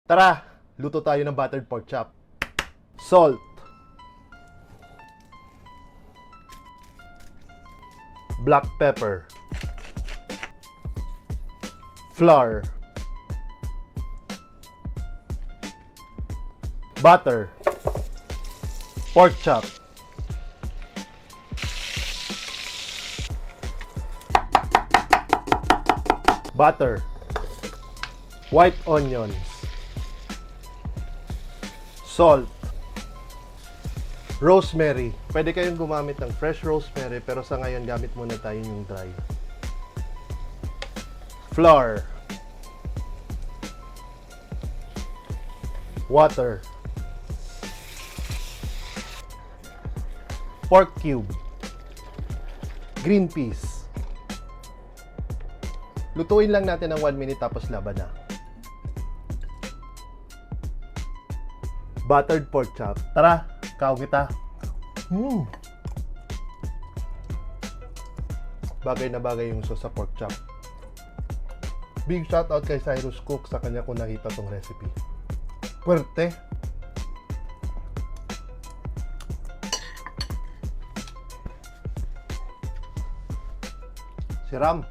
Tara, luto tayo ng buttered pork chop. Salt. Black pepper. Flour. Butter. Pork chop. Butter. White onions. Salt. Rosemary. Pwede kayong gumamit ng fresh rosemary pero sa ngayon gamit muna tayo yung dry. Flour. Water. Pork cube. Green peas. Lutuin lang natin ng 1 minute tapos laban na. Buttered pork chop. Tara, kao kita. Bagay na bagay yung sauce sa pork chop. Big shout out kay Cyrus Cook, sa kanya ko nakita tong recipe. Puwerte. Si Ram.